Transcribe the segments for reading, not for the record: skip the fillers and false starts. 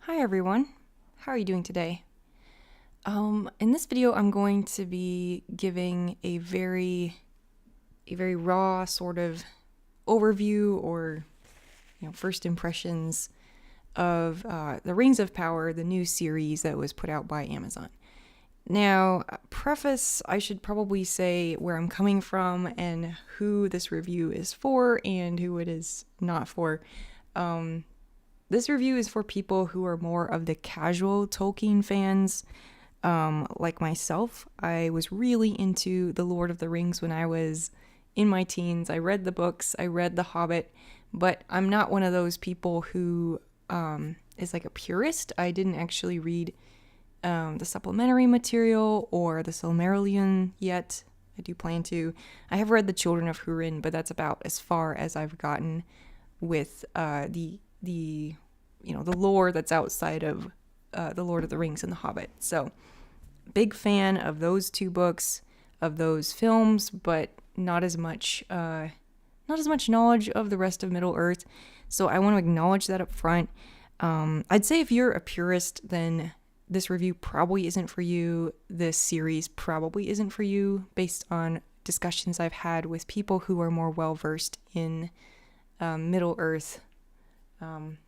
Hi everyone, how are you doing today? In this video, I'm going to be giving a very raw sort of overview or first impressions of The Rings of Power, the new series that was put out by Amazon. Now, preface, I should probably say where I'm coming from and who this review is for and who it is not for. This review is for people who are more of the casual Tolkien fans, like myself. I was really into The Lord of the Rings when I was in my teens. I read the books, I read The Hobbit, but I'm not one of those people who is like a purist. I didn't actually read the supplementary material or the Silmarillion yet. I do plan to. I have read The Children of Hurin, but that's about as far as I've gotten with the lore that's outside of the Lord of the Rings and the Hobbit. So big fan of those two books, of those films, but not as much knowledge of the rest of Middle Earth. So I want to acknowledge that up front. I'd say if you're a purist, then this review probably isn't for you. This series probably isn't for you, based on discussions I've had with people who are more well versed in Middle Earth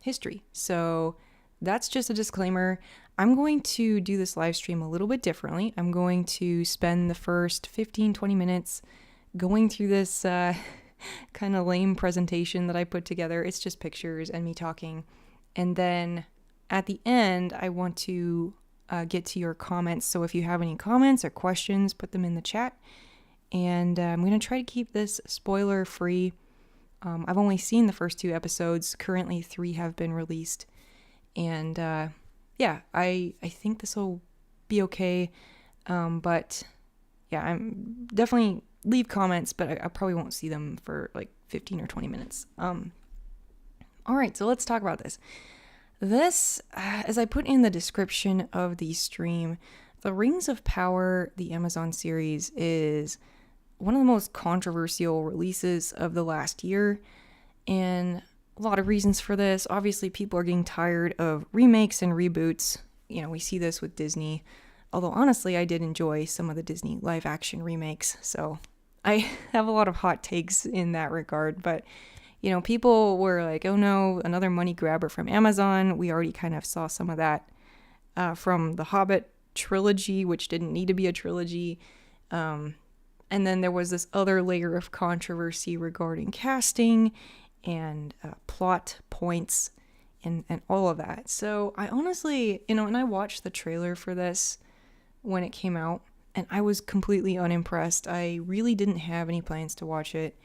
history. So that's just a disclaimer. I'm going to do this live stream a little bit differently. I'm going to spend the first 15-20 minutes going through this kind of lame presentation that I put together. It's just pictures and me talking. And then at the end, I want to get to your comments. So if you have any comments or questions, put them in the chat. And I'm going to try to keep this spoiler free. I've only seen the first 2 episodes. Currently 3 have been released. And yeah, I think this will be okay. But yeah, I'm definitely leave comments, but I probably won't see them for like 15 or 20 minutes. All right, so let's talk about this. This, as I put in the description of the stream, The Rings of Power, the Amazon series, is one of the most controversial releases of the last year, and a lot of reasons for this. Obviously, people are getting tired of remakes and reboots. We see this with Disney, although honestly, I did enjoy some of the Disney live action remakes, so I have a lot of hot takes in that regard. But people were like, oh no, another money grabber from Amazon. We already kind of saw some of that from the Hobbit trilogy, which didn't need to be a trilogy. And then there was this other layer of controversy regarding casting and plot points and all of that. So I honestly, and I watched the trailer for this when it came out, and I was completely unimpressed. I really didn't have any plans to watch it.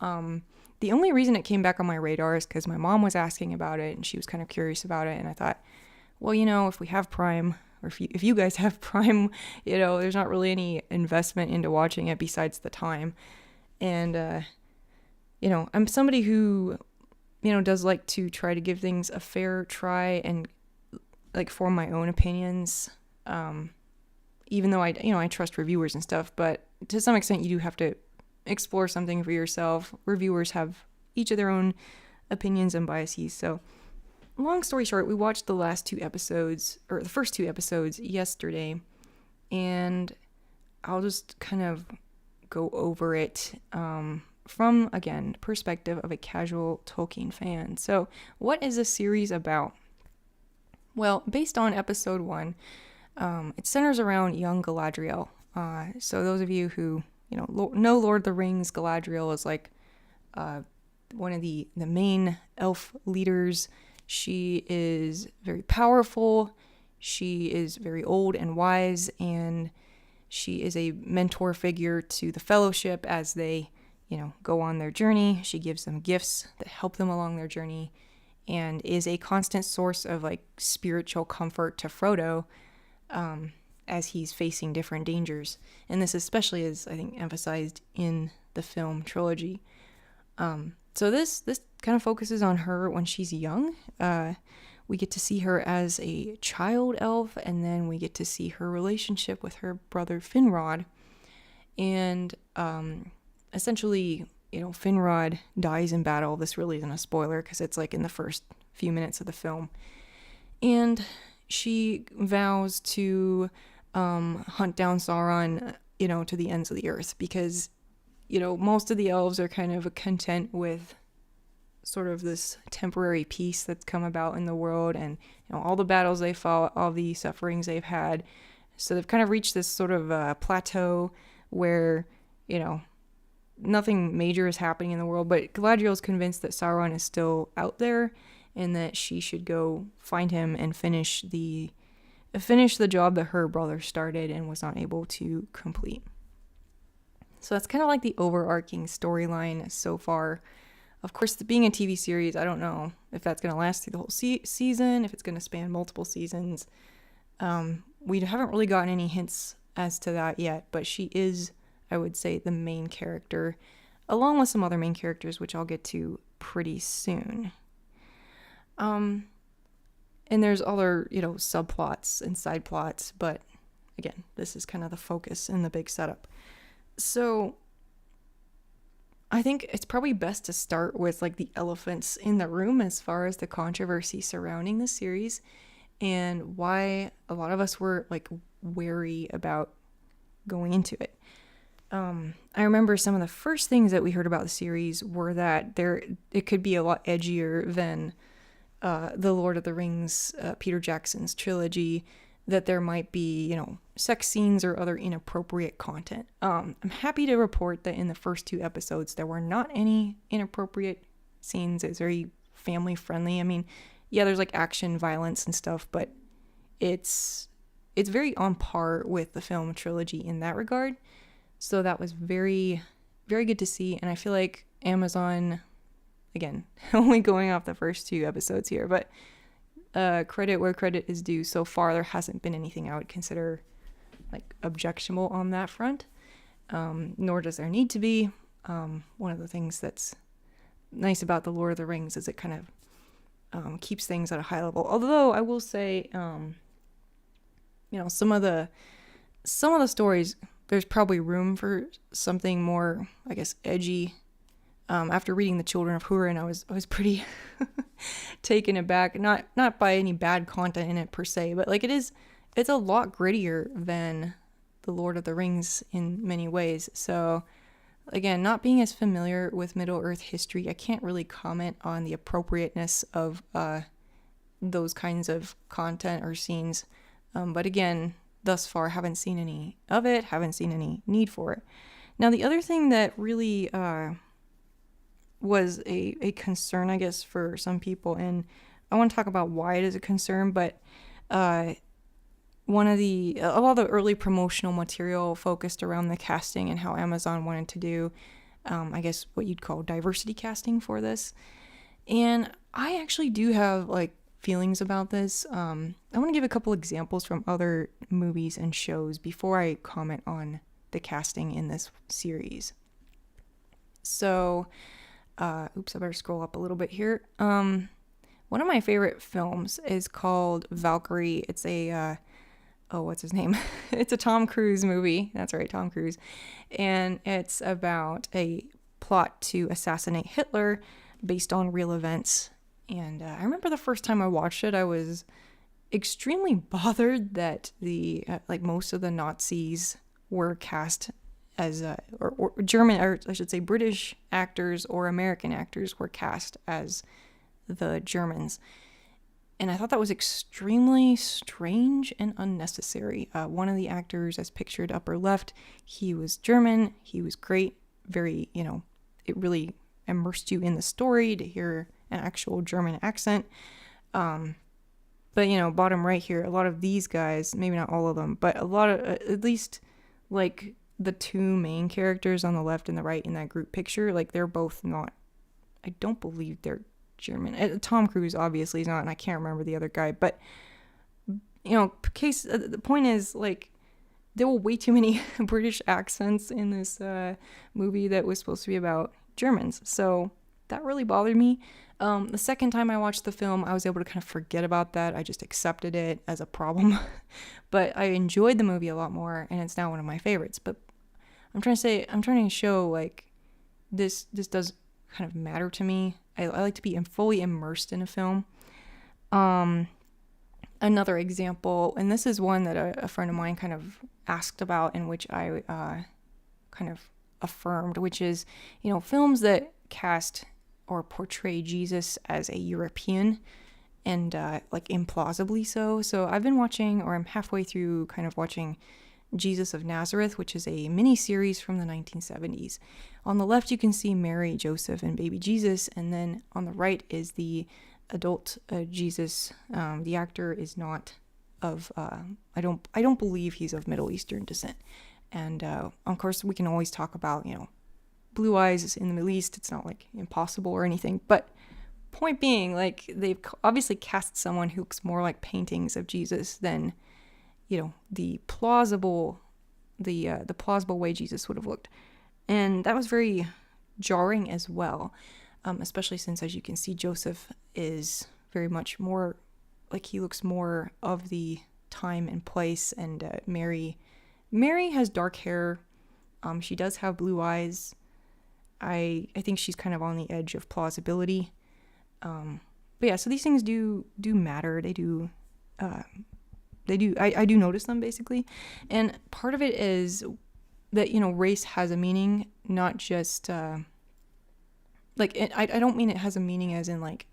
The only reason it came back on my radar is because my mom was asking about it, and she was kind of curious about it, and I thought, well, if we have Prime, or if you guys have Prime, there's not really any investment into watching it besides the time. And, I'm somebody who, does like to try to give things a fair try and like form my own opinions. Even though I trust reviewers and stuff, but to some extent you do have to explore something for yourself. Reviewers have each of their own opinions and biases. So long story short, we watched the last 2 episodes, or the first 2 episodes yesterday, and I'll just kind of go over it from, again, perspective of a casual Tolkien fan. So what is this series about? Well, based on episode 1, it centers around young Galadriel. So those of you who know Lord of the Rings, Galadriel is like one of the main elf leaders. She is very powerful. She is very old and wise, and she is a mentor figure to the Fellowship as they, go on their journey. She gives them gifts that help them along their journey, and is a constant source of like spiritual comfort to Frodo as he's facing different dangers. And this especially is, I think, emphasized in the film trilogy. So this kind of focuses on her when she's young. We get to see her as a child elf, and then we get to see her relationship with her brother Finrod. And essentially, Finrod dies in battle. This really isn't a spoiler because it's like in the first few minutes of the film. And she vows to hunt down Sauron, to the ends of the earth, because, most of the elves are kind of content with sort of this temporary peace that's come about in the world, and all the battles they fought, all the sufferings they've had. So they've kind of reached this sort of plateau where nothing major is happening in the world, but Galadriel's convinced that Sauron is still out there and that she should go find him and finish the job that her brother started and was not able to complete. So that's kind of like the overarching storyline so far. Of course, being a TV series, I don't know if that's going to last through the whole season, if it's going to span multiple seasons. We haven't really gotten any hints as to that yet, but she is, I would say, the main character, along with some other main characters, which I'll get to pretty soon. And there's other, subplots and side plots, but again, this is kind of the focus and the big setup. So I think it's probably best to start with like the elephants in the room as far as the controversy surrounding the series and why a lot of us were like wary about going into it. I remember some of the first things that we heard about the series were that it could be a lot edgier than the Lord of the Rings, Peter Jackson's trilogy, that there might be, sex scenes or other inappropriate content. I'm happy to report that in the first 2 episodes, there were not any inappropriate scenes. It's very family friendly. I mean, yeah, there's like action, violence and stuff, but it's very on par with the film trilogy in that regard. So that was very, very good to see. And I feel like Amazon, again, only going off the first 2 episodes here, but credit where credit is due. So far, there hasn't been anything I would consider like objectionable on that front, nor does there need to be. One of the things that's nice about the Lord of the Rings is it kind of keeps things at a high level. Although I will say, some of the stories, there's probably room for something more, I guess, edgy. After reading The Children of Húrin, I was pretty taken aback. Not by any bad content in it per se, but like it's a lot grittier than The Lord of the Rings in many ways. So again, not being as familiar with Middle-earth history, I can't really comment on the appropriateness of those kinds of content or scenes. But again, thus far, haven't seen any of it, haven't seen any need for it. Now, the other thing that really was a concern, I guess, for some people, and I want to talk about why it is a concern, but a lot of the early promotional material focused around the casting and how Amazon wanted to do, I guess, what you'd call diversity casting for this. And I actually do have, like, feelings about this. I want to give a couple examples from other movies and shows before I comment on the casting in this series. So, I better scroll up a little bit here. One of my favorite films is called Valkyrie. It's a, what's his name? It's a Tom Cruise movie. That's right, Tom Cruise. And it's about a plot to assassinate Hitler based on real events. And I remember the first time I watched it, I was extremely bothered that most of the Nazis were cast as or German, or I should say British actors or American actors were cast as the Germans. And I thought that was extremely strange and unnecessary. One of the actors, as pictured upper left, he was German. He was great. Very, it really immersed you in the story to hear an actual German accent. But, bottom right here, a lot of these guys, maybe not all of them, but a lot of, at least, like, the 2 main characters on the left and the right in that group picture, like, they're both not, I don't believe they're German. Tom Cruise obviously is not, and I can't remember the other guy, but, the point is, like, there were way too many British accents in this movie that was supposed to be about Germans, so that really bothered me. The second time I watched the film, I was able to kind of forget about that. I just accepted it as a problem. But I enjoyed the movie a lot more, and it's now one of my favorites. But I'm trying to show, like, this does kind of matter to me. I like to be fully immersed in a film. Another example, and this is one that a friend of mine kind of asked about, in which I kind of affirmed, which is, films that cast or portray Jesus as a European, and like implausibly so. So I've been watching, or I'm halfway through kind of watching Jesus of Nazareth, which is a mini series from the 1970s. On the left, you can see Mary, Joseph, and baby Jesus, and then on the right is the adult Jesus. The actor is not of I don't believe he's of Middle Eastern descent, and of course we can always talk about blue eyes in the Middle East. It's not like impossible or anything, but point being, like, they've obviously cast someone who looks more like paintings of Jesus than the plausible way Jesus would have looked. And that was very jarring as well, especially since, as you can see, Joseph is very much more like, he looks more of the time and place, and Mary has dark hair. She does have blue eyes. I think she's kind of on the edge of plausibility. But yeah, so these things do matter. They do. I do notice them, basically. And part of it is that, race has a meaning, not just, I don't mean it has a meaning as in, like,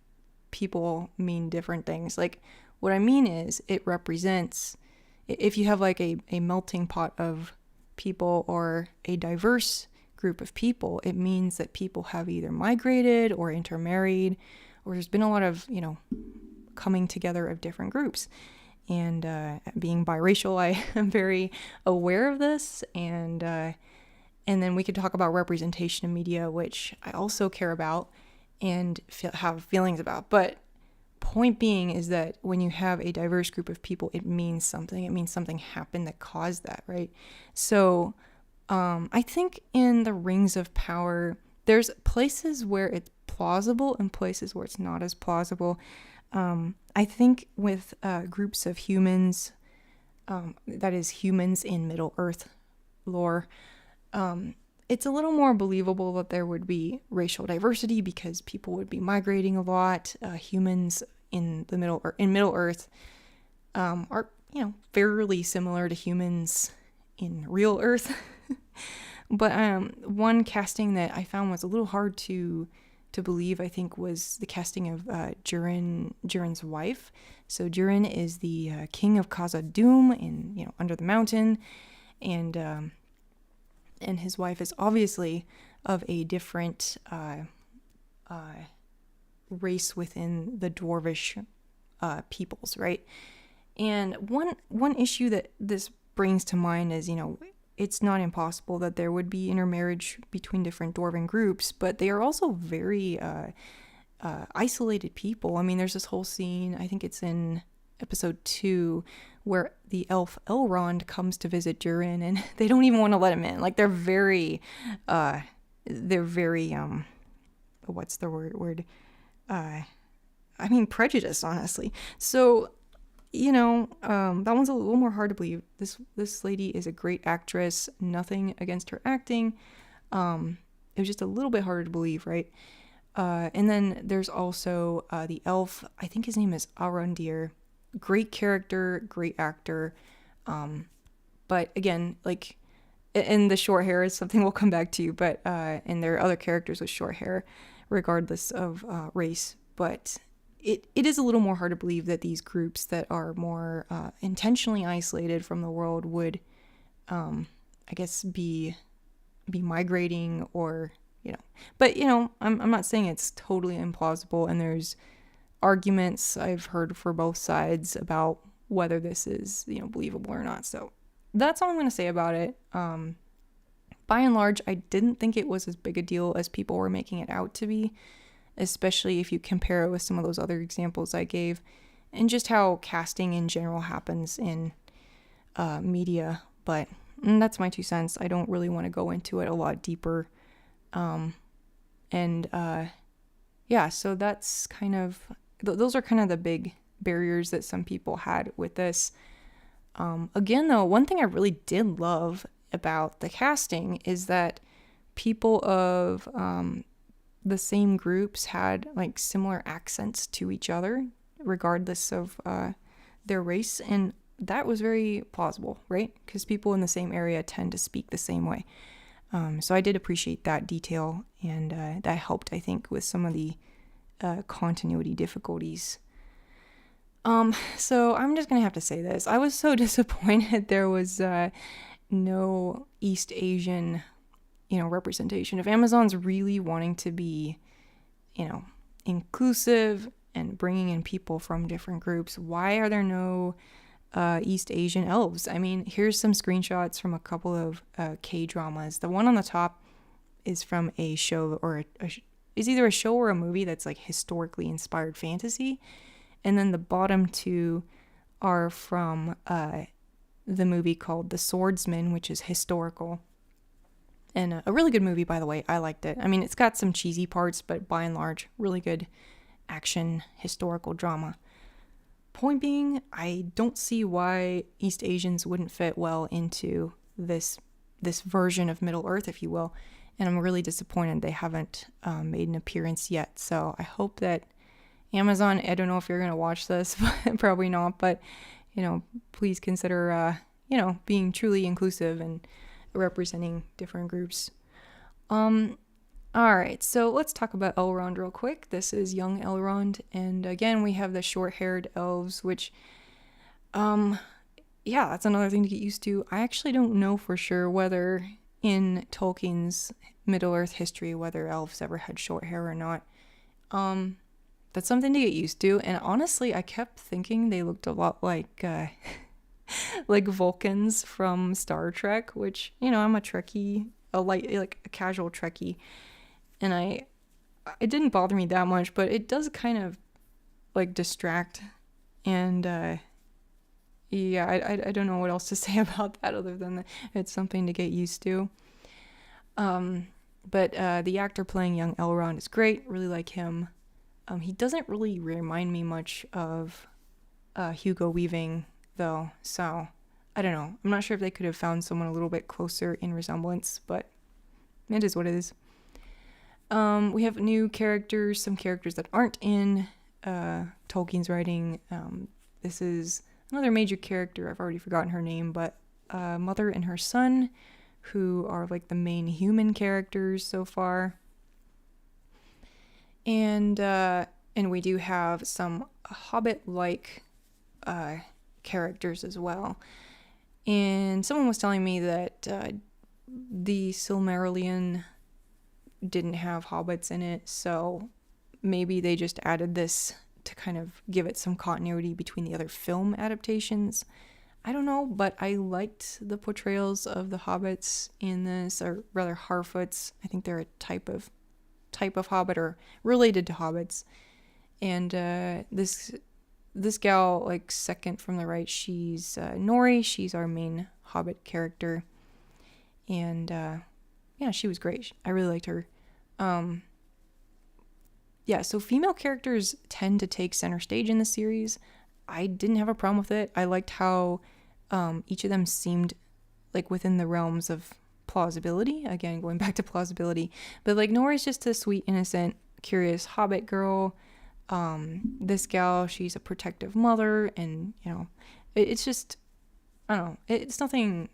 people mean different things. Like, what I mean is it represents, if you have, like, a melting pot of people or a diverse group of people, it means that people have either migrated or intermarried, or there's been a lot of, coming together of different groups. And being biracial, I am very aware of this. And then we could talk about representation in media, which I also care about and have feelings about. But point being is that when you have a diverse group of people, it means something. It means something happened that caused that, right? So I think in the Rings of Power, there's places where it's plausible and places where it's not as plausible. I think with groups of humans, that is humans in Middle Earth lore, it's a little more believable that there would be racial diversity because people would be migrating a lot. Humans in Middle Earth are fairly similar to humans in real Earth. But one casting that I found was a little hard to believe, I think, was the casting of Durin's wife. So Durin is the king of Khazad-dûm in Under the Mountain, and his wife is obviously of a different race within the dwarvish peoples, right? And one issue that this brings to mind is, it's not impossible that there would be intermarriage between different dwarven groups, but they are also very isolated people. I mean, there's this whole scene, I think it's in episode 2, where the elf Elrond comes to visit Durin, and they don't even want to let him in. Like, they're very what's the word? Prejudice, honestly. So, that one's a little more hard to believe. This lady is a great actress. Nothing against her acting. It was just a little bit harder to believe, right? And then there's also the elf. I think his name is Arondir. Great character, great actor. But again, like, and the short hair is something we'll come back to. But and there are other characters with short hair, regardless of race. But it is a little more hard to believe that these groups that are more intentionally isolated from the world would, I guess, be migrating, or But I'm not saying it's totally implausible, and there's arguments I've heard for both sides about whether this is believable or not. So that's all I'm going to say about it. By and large, I didn't think it was as big a deal as people were making it out to be, especially if you compare it with some of those other examples I gave, and just how casting in general happens in media. But that's my 2 cents. I don't really want to go into it a lot deeper. So that's kind of, those are kind of the big barriers that some people had with this. Again, though, one thing I really did love about the casting is that people of the same groups had like similar accents to each other, regardless of their race, and that was very plausible, right? Because people in the same area tend to speak the same way. So I did appreciate that detail, and that helped, I think, with some of the continuity difficulties. So I'm just gonna have to say this. I was so disappointed there was no East Asian, representation. If Amazon's really wanting to be, inclusive and bringing in people from different groups, why are there no East Asian elves? I mean, here's some screenshots from a couple of K-dramas. The one on the top is from a show, or is either a show or a movie that's like historically inspired fantasy. And then the bottom two are from the movie called The Swordsman, which is historical. And a really good movie, by the way. I liked it. I mean, it's got some cheesy parts, but by and large, really good action historical drama. Point being, I don't see why East Asians wouldn't fit well into this version of Middle Earth, if you will. And I'm really disappointed they haven't made an appearance yet. So I hope that Amazon, I don't know if you're going to watch this, but probably not, but, please consider, being truly inclusive and representing different groups. All right, so let's talk about Elrond real quick. This is young Elrond, and again, we have the short-haired elves, which, that's another thing to get used to. I actually don't know for sure whether in Tolkien's Middle-earth history, whether elves ever had short hair or not. That's something to get used to, and honestly, I kept thinking they looked a lot like like Vulcans from Star Trek, which, I'm a Trekkie, a casual Trekkie, and it didn't bother me that much, but it does kind of like distract, and I don't know what else to say about that other than that it's something to get used to. But the actor playing young Elrond is great, really like him. He doesn't really remind me much of Hugo Weaving, though, so I don't know. I'm not sure if they could have found someone a little bit closer in resemblance, but it is what it is. We have new characters, some characters that aren't in Tolkien's writing. This is another major character. I've already forgotten her name, but mother and her son, who are like the main human characters so far. And we do have some Hobbit-like characters as well. And someone was telling me that the Silmarillion didn't have hobbits in it, so maybe they just added this to kind of give it some continuity between the other film adaptations. I don't know, but I liked the portrayals of the hobbits in this, or rather Harfoots. I think they're a type of hobbit or related to hobbits. And this gal, like second from the right, she's Nori. She's our main hobbit character, and she was great. I really liked her. So female characters tend to take center stage in the series. I didn't have a problem with it. I liked how each of them seemed like within the realms of plausibility. Again, going back to plausibility. But like Nori's just a sweet, innocent, curious hobbit girl. This gal, she's a protective mother, and it's just, I don't know, it's nothing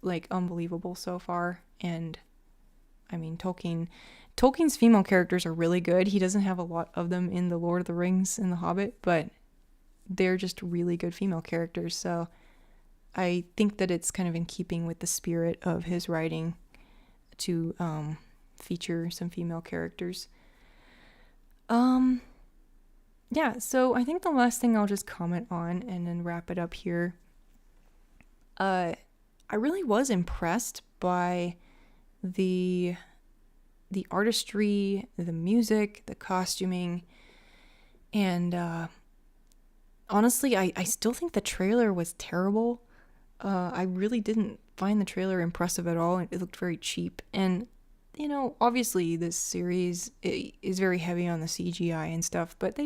like unbelievable so far. And I mean, Tolkien's female characters are really good. He doesn't have a lot of them in the Lord of the Rings and the Hobbit, but they're just really good female characters. So I think that it's kind of in keeping with the spirit of his writing to feature some female characters. So I think the last thing I'll just comment on and then wrap it up here. I really was impressed by the artistry, the music, the costuming, and honestly, I still think the trailer was terrible. I really didn't find the trailer impressive at all. It looked very cheap, and obviously this series is very heavy on the CGI and stuff, but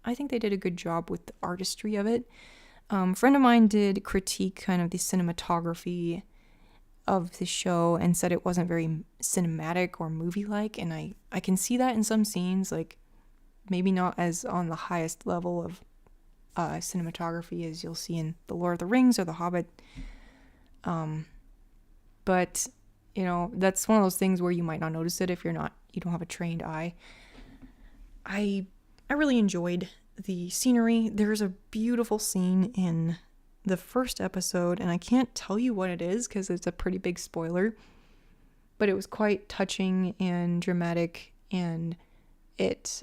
I think they did a good job with the artistry of it. A friend of mine did critique kind of the cinematography of the show and said it wasn't very cinematic or movie-like, and I can see that in some scenes, like maybe not as on the highest level cinematography as you'll see in The Lord of the Rings or The Hobbit. But that's one of those things where you might not notice it if you don't have a trained eye. I really enjoyed the scenery. There's a beautiful scene in the first episode, and I can't tell you what it is because it's a pretty big spoiler, but it was quite touching and dramatic, and it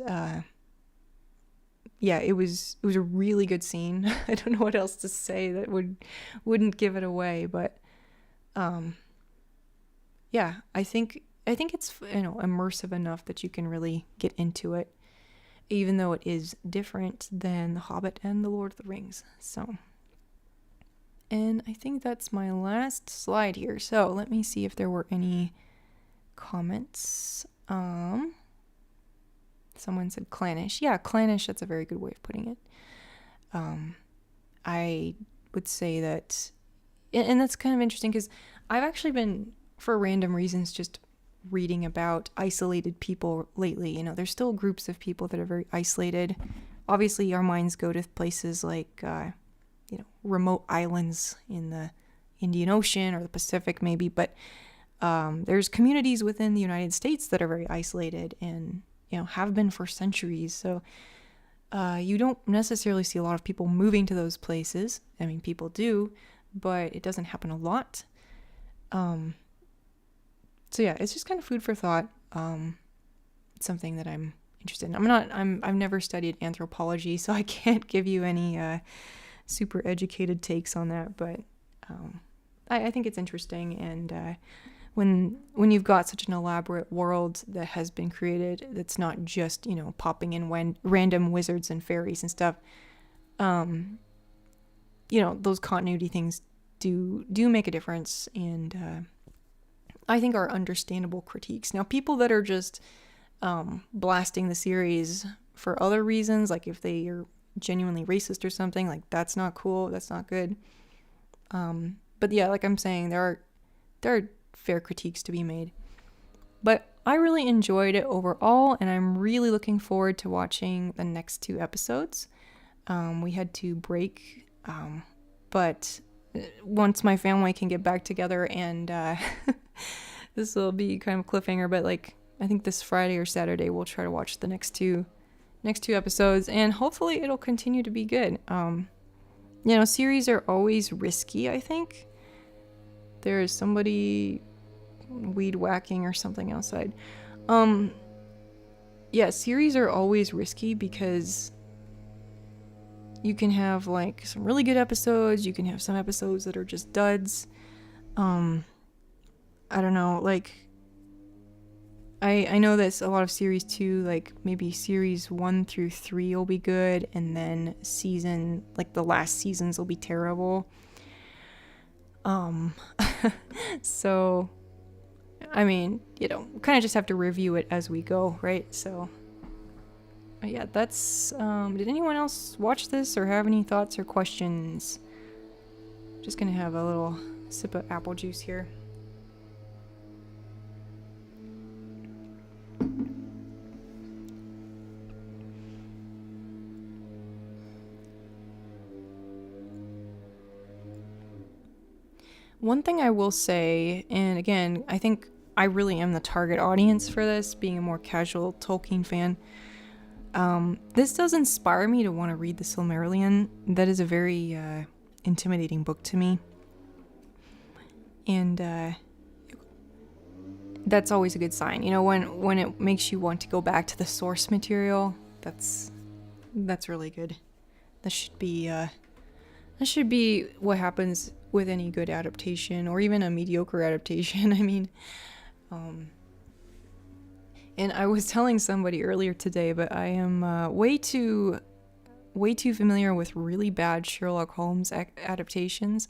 was a really good scene. I don't know what else to say that wouldn't give it away, but I think it's immersive enough that you can really get into it, even though it is different than The Hobbit and The Lord of the Rings. So, and I think that's my last slide here. So let me see if there were any comments. Someone said clannish. Yeah, clannish, that's a very good way of putting it. I would say that, and that's kind of interesting because I've actually been, for random reasons, just reading about isolated people lately. There's still groups of people that are very isolated. Obviously, our minds go to places like, remote islands in the Indian Ocean or the Pacific maybe, but there's communities within the United States that are very isolated and, have been for centuries. So you don't necessarily see a lot of people moving to those places. I mean, people do, but it doesn't happen a lot. So yeah, it's just kind of food for thought. It's something that I'm interested in. I've never studied anthropology, so I can't give you any super educated takes on that, but I think it's interesting. And when you've got such an elaborate world that has been created, that's not just popping in random wizards and fairies and stuff, those continuity things do make a difference, and I think are understandable critiques. Now, people that are just blasting the series for other reasons, like if they are genuinely racist or something, like that's not cool, that's not good. But yeah, like I'm saying, there are fair critiques to be made. But I really enjoyed it overall, and I'm really looking forward to watching the next 2 episodes. We had to break, but once my family can get back together, and this will be kind of a cliffhanger, but like I think this Friday or Saturday we'll try to watch the next two episodes, and hopefully it'll continue to be good. Series are always risky, I think. There is somebody weed whacking or something outside. Series are always risky because you can have like some really good episodes, you can have some episodes that are just duds. I don't know, like I know that a lot of series 2, like maybe series 1 through 3 will be good, and then the last seasons will be terrible. So I mean, kind of just have to review it as we go, right? So yeah, that's did anyone else watch this or have any thoughts or questions? Just gonna have a little sip of apple juice here. One thing I will say, and again, I think I really am the target audience for this, being a more casual Tolkien fan. This does inspire me to want to read the Silmarillion. That is a very intimidating book to me. And that's always a good sign. When it makes you want to go back to the source material, that's really good. That should be what happens with any good adaptation, or even a mediocre adaptation. I mean, and I was telling somebody earlier today, but I am way too familiar with really bad Sherlock Holmes adaptations.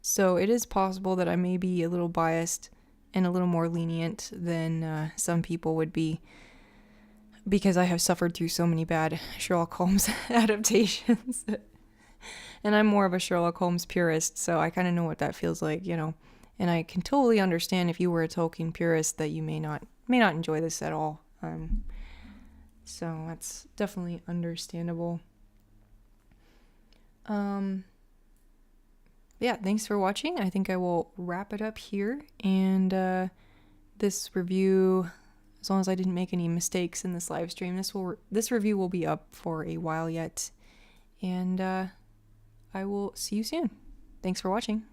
So it is possible that I may be a little biased and a little more lenient than some people would be, because I have suffered through so many bad Sherlock Holmes adaptations. And I'm more of a Sherlock Holmes purist, so I kind of know what that feels like, and I can totally understand if you were a Tolkien purist that you may not enjoy this at all. So that's definitely understandable. Yeah, thanks for watching. I think I will wrap it up here. And this review, as long as I didn't make any mistakes in this live stream, this review will be up for a while yet. And I will see you soon. Thanks for watching.